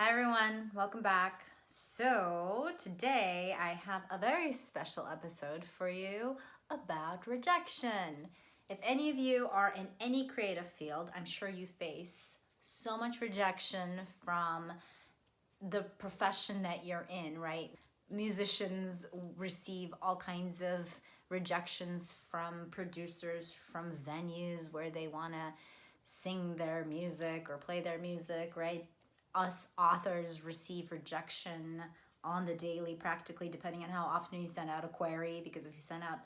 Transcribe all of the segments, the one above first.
Hi everyone, welcome back. So today I have a very special episode for you about rejection. If any of you are in any creative field, I'm sure you face so much rejection from the profession that you're in, right? Musicians receive all kinds of rejections from producers, from venues where they want to sing their music or play their music, right? Us authors receive rejection on the daily, practically, depending on how often you send out a query, because if you send out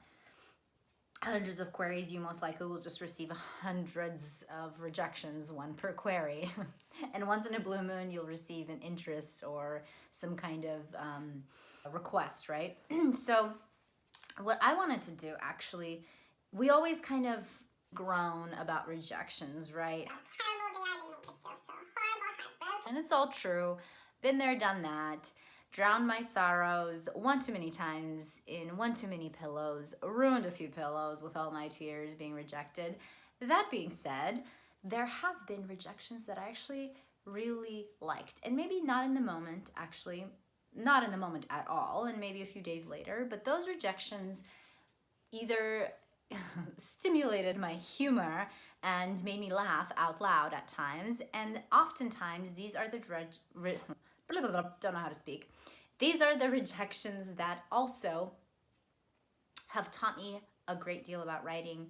hundreds of queries, you most likely will just receive hundreds of rejections, one per query. And once in a blue moon, you'll receive an interest or some kind of request, right? So what I wanted to do, actually, we always kind of groan about rejections, right? And it's all true. Been there, done that. Drowned my sorrows one too many times in one too many pillows. Ruined a few pillows with all my tears being rejected. That being said, there have been rejections that I actually really liked. And maybe not in the moment, actually. Not in the moment at all, and maybe a few days later. But those rejections either stimulated my humor and made me laugh out loud at times, and oftentimes these are the don't know how to speak. These are the rejections that also have taught me a great deal about writing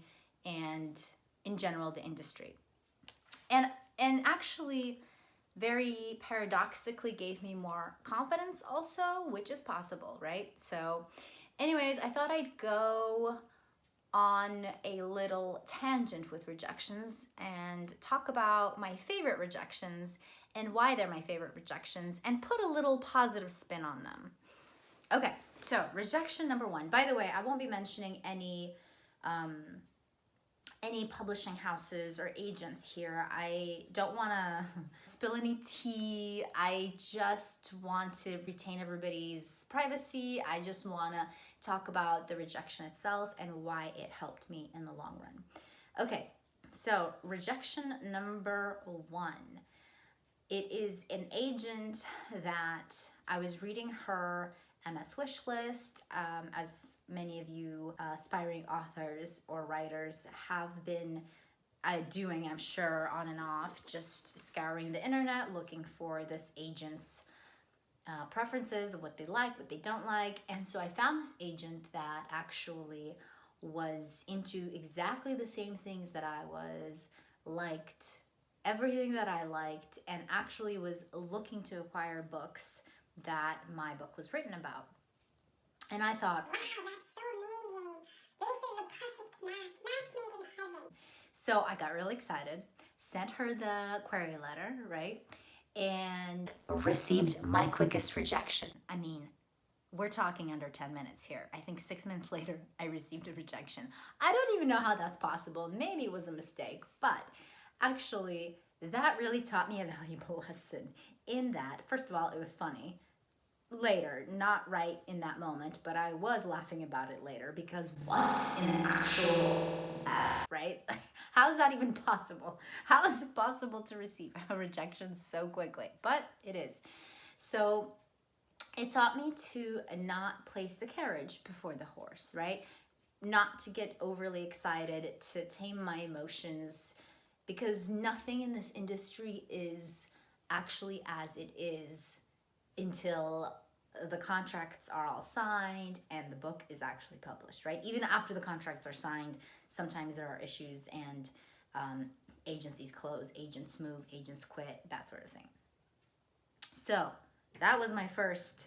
and in general the industry. And actually very paradoxically gave me more confidence also, which is possible, right? So anyways, I thought I'd go on a little tangent with rejections and talk about my favorite rejections and why they're my favorite rejections and put a little positive spin on them. Okay, so rejection number one. By the way, I won't be mentioning any publishing houses or agents here. I don't want to spill any tea. I just want to retain everybody's privacy. I just want to talk about the rejection itself and why it helped me in the long run. Okay, so rejection number one. It is an agent that I was reading her MS wish list, as many of you aspiring authors or writers have been doing, I'm sure, on and off, just scouring the internet looking for this agent's preferences of what they like, what they don't like. And so I found this agent that actually was into exactly the same things that I was, liked everything that I liked, and actually was looking to acquire books that my book was written about. And I thought, wow, that's so amazing. This is a perfect match made in heaven. So I got really excited, sent her the query letter, right? And received my quickest rejection. I mean, we're talking under 10 minutes here. I think 6 minutes later, I received a rejection. I don't even know how that's possible. Maybe it was a mistake, but actually, that really taught me a valuable lesson in that, first of all, it was funny. Later, not right in that moment, but I was laughing about it later because what's in an actual F, right? How is that even possible? How is it possible to receive a rejection so quickly? But it is. So it taught me to not place the carriage before the horse, right? Not to get overly excited, to tame my emotions, because nothing in this industry is actually as it is until the contracts are all signed and the book is actually published, right? Even after the contracts are signed, sometimes there are issues and agencies close, agents move, agents quit, that sort of thing. So that was my first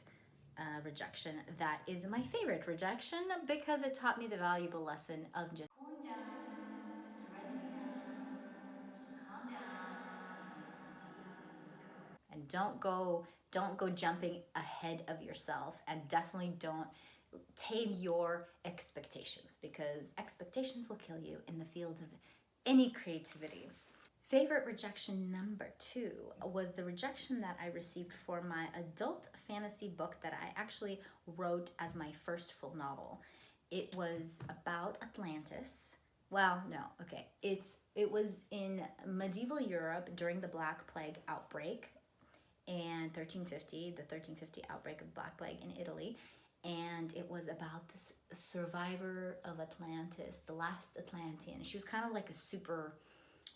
rejection. That is my favorite rejection because it taught me the valuable lesson of just cooling down, surrender now, just calm down and see how things go. And don't go jumping ahead of yourself, and definitely don't tame your expectations, because expectations will kill you in the field of any creativity. Favorite rejection number two was the rejection that I received for my adult fantasy book that I actually wrote as my first full novel. It was about Atlantis. Well, no, okay. It was in medieval Europe during the Black Plague outbreak, and 1350, the 1350 outbreak of Black Plague in Italy. And it was about this survivor of Atlantis, the last Atlantean. She was kind of like a super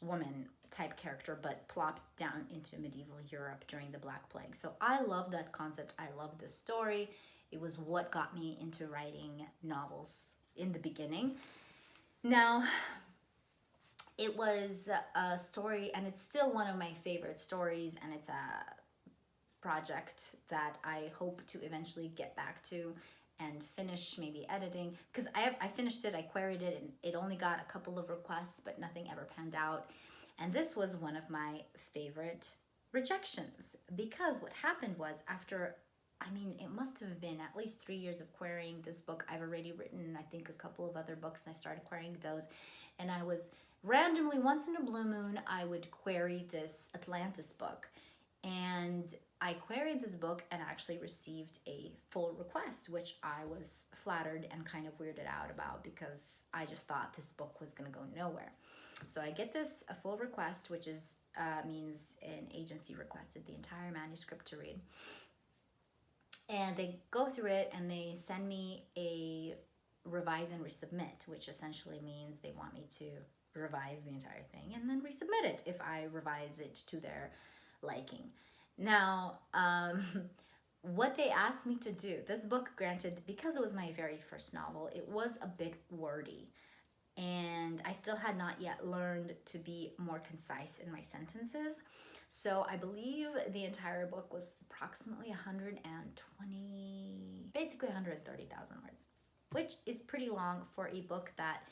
woman type character, but plopped down into medieval Europe during the Black Plague. So I love that concept. I love the story. It was what got me into writing novels in the beginning. Now, it was a story, and it's still one of my favorite stories, and it's a project that I hope to eventually get back to and finish, maybe editing, because I finished it, I queried it, and it only got a couple of requests, but nothing ever panned out. And this was one of my favorite rejections, because what happened was, after, I mean, it must have been at least 3 years of querying this book. I've already written, I think, a couple of other books, and I started querying those, and I was randomly, once in a blue moon, I would query this Atlantis book, and I queried this book and actually received a full request, which I was flattered and kind of weirded out about, because I just thought this book was going to go nowhere. So I get this a full request, which is means an agency requested the entire manuscript to read. And they go through it and they send me a revise and resubmit, which essentially means they want me to revise the entire thing and then resubmit it if I revise it to their liking. Now, what they asked me to do, this book, granted, because it was my very first novel, it was a bit wordy, and I still had not yet learned to be more concise in my sentences. So I believe the entire book was approximately 120, basically 130,000 words, which is pretty long for a book that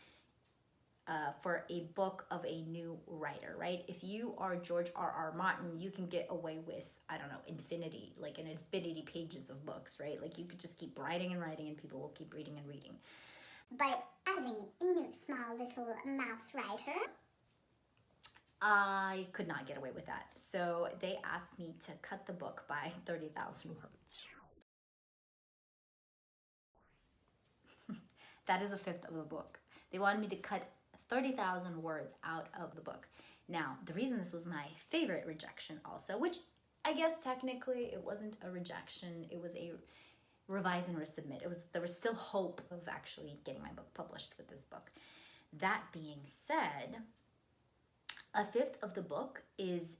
for a book of a new writer, right? If you are George R.R. Martin, you can get away with, I don't know, infinity, like an infinity pages of books, right? Like you could just keep writing and writing and people will keep reading and reading. But as a new, small, little mouse writer, I could not get away with that. So they asked me to cut the book by 30,000 words. That is a fifth of the book. They wanted me to cut 30,000 words out of the book. Now, the reason this was my favorite rejection also, which I guess technically it wasn't a rejection, it was a revise and resubmit. There was still hope of actually getting my book published with this book. That being said, a fifth of the book is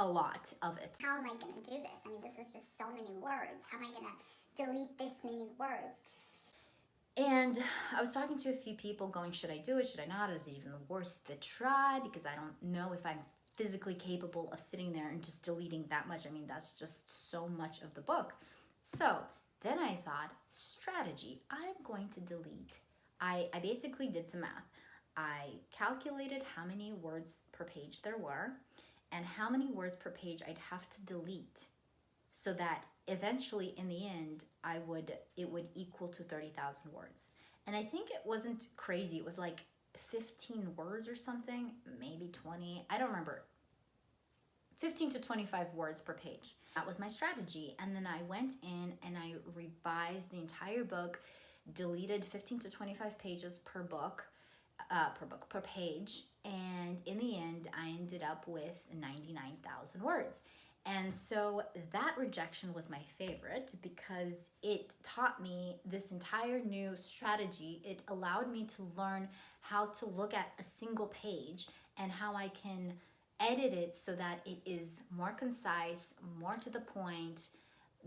a lot of it. how am I going to do this? I mean, this is just so many words. How am I going to delete this many words? And I was talking to a few people going, should I do it? Should I not? Is it even worth the try? Because I don't know if I'm physically capable of sitting there and just deleting that much. I mean, that's just so much of the book. So then I thought, strategy, I'm going to delete. I basically did some math. I calculated how many words per page there were and how many words per page I'd have to delete so that eventually in the end it would equal to 30,000 words. And I think it wasn't crazy. It was like 15 words or something, maybe 20. I don't remember. 15 to 25 words per page. That was my strategy. And then I went in and I revised the entire book, deleted 15 to 25 pages per page. And in the end, I ended up with 99,000 words. And so that rejection was my favorite because it taught me this entire new strategy. It allowed me to learn how to look at a single page and how I can edit it so that it is more concise, more to the point.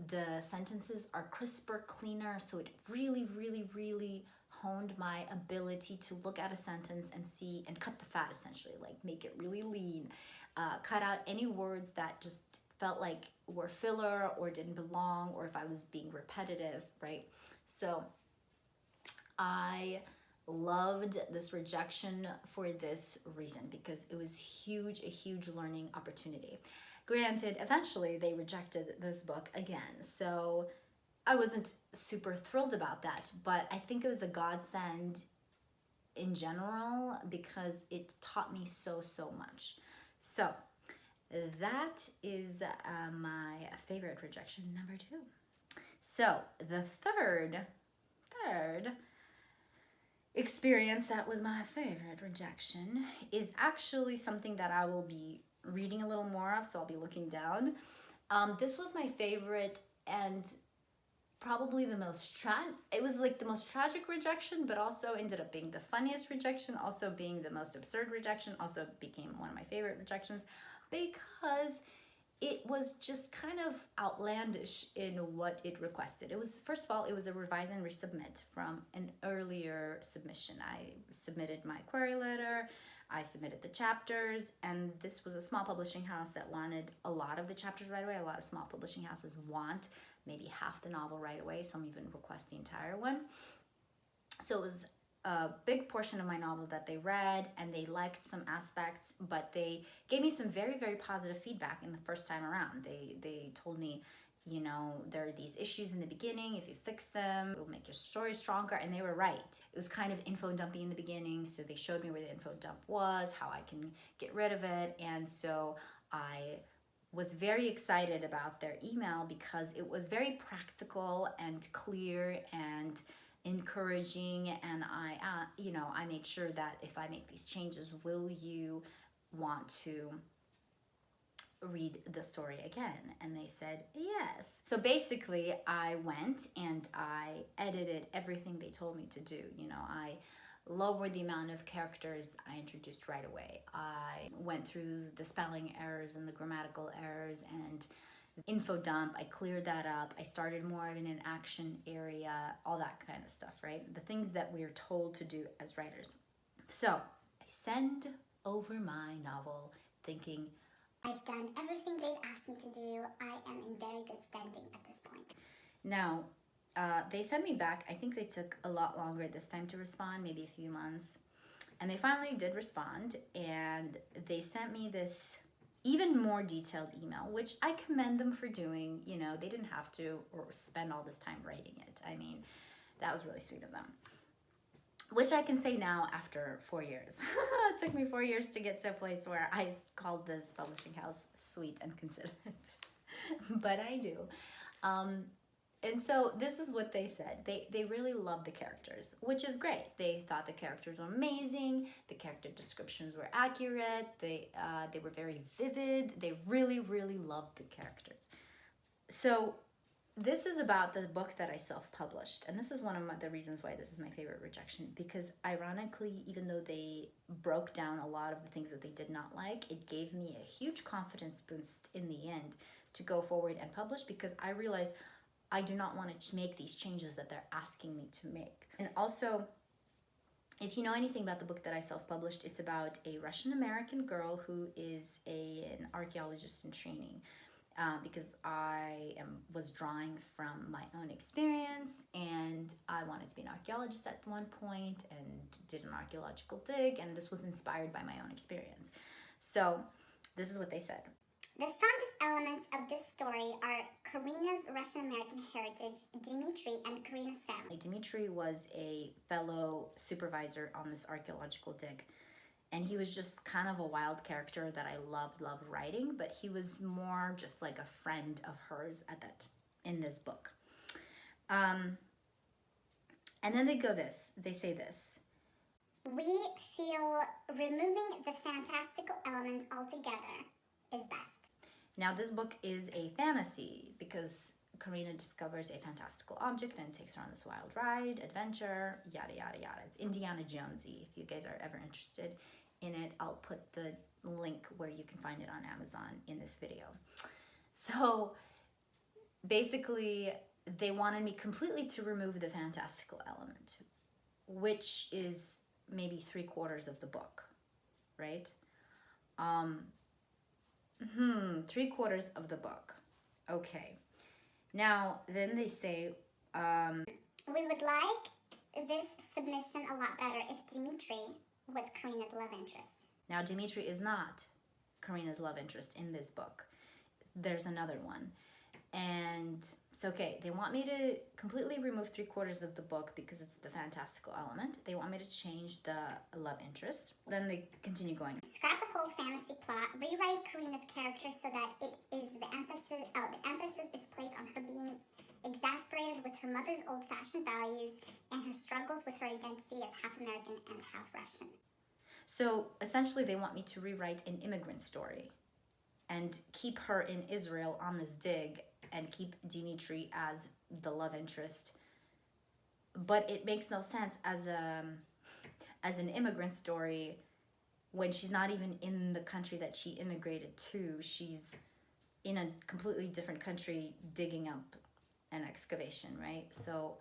The sentences are crisper, cleaner. So it really, really, really honed my ability to look at a sentence and see and cut the fat, essentially, like make it really lean, cut out any words that just felt like were filler or didn't belong, or if I was being repetitive, right? So I loved this rejection for this reason, because it was a huge learning opportunity. Granted, eventually they rejected this book again, so I wasn't super thrilled about that, but I think it was a godsend in general because it taught me so much. So that is my favorite rejection, number 2. So the third experience that was my favorite rejection is actually something that I will be reading a little more of, so I'll be looking down. This was my favorite, and probably the most it was like the most tragic rejection, but also ended up being the funniest rejection, also being the most absurd rejection, also became one of my favorite rejections, because it was just kind of outlandish in what it requested. It was, first of all, it was a revise and resubmit from an earlier submission. I submitted my query letter, I submitted the chapters, and this was a small publishing house that wanted a lot of the chapters right away. A lot of small publishing houses want maybe half the novel right away. Some even request the entire one. So it was a big portion of my novel that they read, and they liked some aspects, but they gave me some very, very positive feedback in the first time around. They told me, you know, there are these issues in the beginning. If you fix them, it will make your story stronger. And they were right. It was kind of info dumping in the beginning, so they showed me where the info dump was, how I can get rid of it. And so I was very excited about their email because it was very practical and clear and encouraging, and I made sure that if I make these changes, will you want to read the story again? And they said yes. So basically I went and I edited everything they told me to do. I lowered the amount of characters I introduced right away. I went through the spelling errors and the grammatical errors and info dump. I cleared that up. I started more in an action area, all that kind of stuff, right? The things that we're told to do as writers. So I send over my novel thinking, I've done everything they've asked me to do. I am in very good standing at this point. Now, they sent me back. I think they took a lot longer this time to respond, maybe a few months. And they finally did respond, and they sent me this even more detailed email, which I commend them for doing. They didn't have to or spend all this time writing it. I mean, that was really sweet of them. Which I can say now after 4 years. It took me 4 years to get to a place where I called this publishing house sweet and considerate. But I do. And so this is what they said. They really loved the characters, which is great. They thought the characters were amazing. The character descriptions were accurate. They were very vivid. They really, really loved the characters. So this is about the book that I self-published. And this is one of the reasons why this is my favorite rejection. Because ironically, even though they broke down a lot of the things that they did not like, it gave me a huge confidence boost in the end to go forward and publish, because I realized I do not want to make these changes that they're asking me to make. And also, if you know anything about the book that I self-published, it's about a Russian-American girl who is an archaeologist in training. Because I was drawing from my own experience, and I wanted to be an archaeologist at one point and did an archaeological dig, and this was inspired by my own experience. So this is what they said. The strongest elements of this story are Karina's Russian-American heritage, Dimitri, and Karina's family. Dimitri was a fellow supervisor on this archaeological dig, and he was just kind of a wild character that I loved writing, but he was more just like a friend of hers in this book. And then they say this. We feel removing the fantastical element altogether is best. Now, this book is a fantasy because Karina discovers a fantastical object and takes her on this wild ride, adventure, yada, yada, yada. It's Indiana Jonesy. If you guys are ever interested in it, I'll put the link where you can find it on Amazon in this video. So basically, they wanted me completely to remove the fantastical element, which is maybe 3/4 of the book, right? 3/4 of the book. Okay. Now, then they say, we would like this submission a lot better if Dimitri was Karina's love interest. Now, Dimitri is not Karina's love interest in this book. There's another one. And it's okay. They want me to completely remove 3/4 of the book because it's the fantastical element. They want me to change the love interest. Then they continue going. Scrap the whole fantasy plot. Rewrite Karina's character so that the emphasis is placed on her being exasperated with her mother's old-fashioned values and her struggles with her identity as half American and half Russian. So essentially, they want me to rewrite an immigrant story. and keep her in Israel on this dig and keep Dimitri as the love interest. But it makes no sense as an immigrant story when she's not even in the country that she immigrated to. She's in a completely different country digging up an excavation, right? So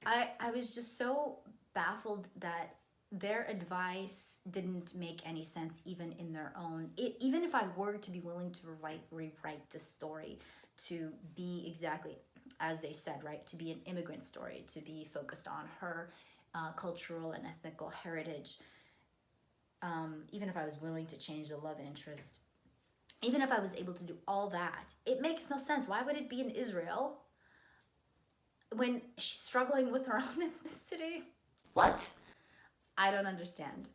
I was just so baffled that their advice didn't make any sense even in their own. Even if I were to be willing to rewrite the story to be exactly as they said, right? To be an immigrant story, to be focused on her cultural and ethnical heritage. Even if I was willing to change the love interest, even if I was able to do all that, it makes no sense. Why would it be in Israel when she's struggling with her own ethnicity? What? I don't understand.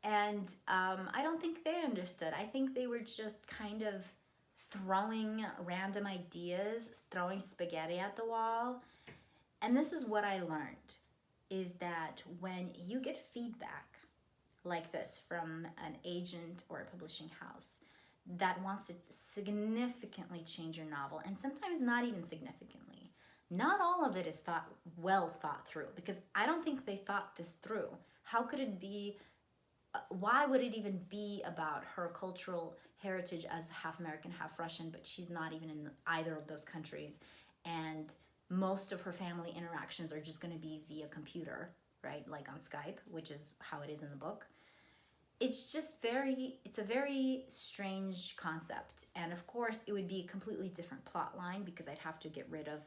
And I don't think they understood. I think they were just kind of throwing random ideas, throwing spaghetti at the wall. And this is what I learned, is that when you get feedback like this from an agent or a publishing house that wants to significantly change your novel, and sometimes not even significantly, not all of it is well thought through, because I don't think they thought this through. How could it be, why would it even be about her cultural heritage as half American, half Russian, but she's not even in either of those countries, and most of her family interactions are just going to be via computer, right? Like on Skype, which is how it is in the book. It's a very strange concept. And of course, it would be a completely different plot line because I'd have to get rid of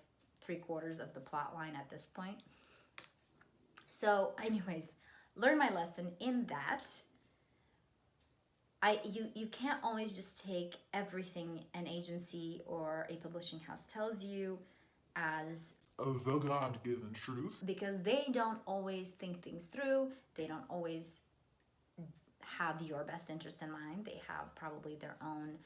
3/4 of the plot line at this point. So anyways, learn my lesson in that you can't always just take everything an agency or a publishing house tells you as the God-given truth, because they don't always think things through. They don't always have your best interest in mind. They have probably their own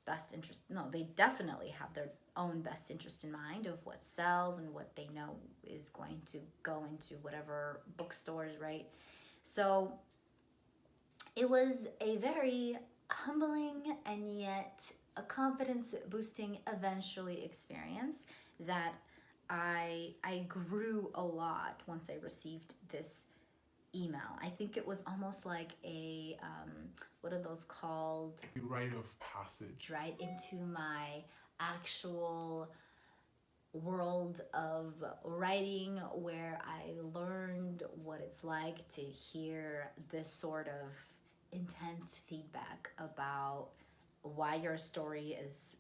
best interest. No, they definitely have their own best interest in mind of what sells and what they know is going to go into whatever bookstores, right? So it was a very humbling and yet a confidence boosting eventually experience that I grew a lot once I received this email. I think it was almost like a what are those called? rite of passage. Right into my actual world of writing, where I learned what it's like to hear this sort of intense feedback about why your story is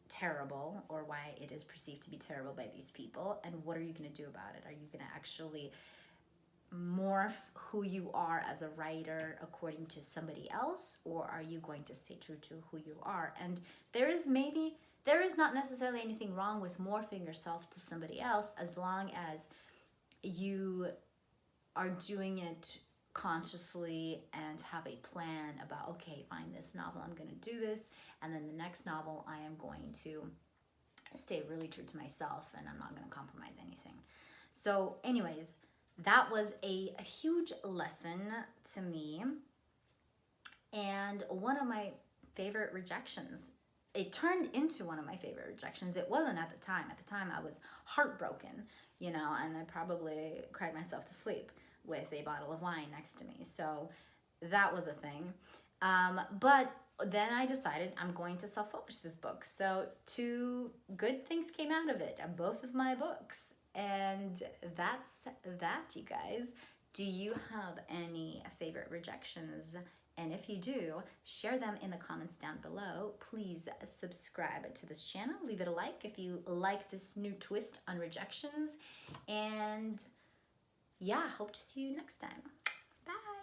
terrible or why it is perceived to be terrible by these people, and what are you going to do about it? Are you going to actually morph who you are as a writer according to somebody else, or are you going to stay true to who you are? And there is not necessarily anything wrong with morphing yourself to somebody else, as long as you are doing it consciously and have a plan about, okay, fine, this novel I'm going to do this, and then the next novel I am going to stay really true to myself and I'm not going to compromise anything. So anyways, that was a huge lesson to me, and one of my favorite rejections. It turned into one of my favorite rejections. It wasn't at the time. At the time, I was heartbroken, and I probably cried myself to sleep with a bottle of wine next to me. So that was a thing. But then I decided I'm going to self-publish this book. So 2 good things came out of it, both of my books. And that's that, you guys. Do you have any favorite rejections? And if you do, share them in the comments down below. Please subscribe to this channel. Leave it a like if you like this new twist on rejections. And yeah, hope to see you next time. Bye.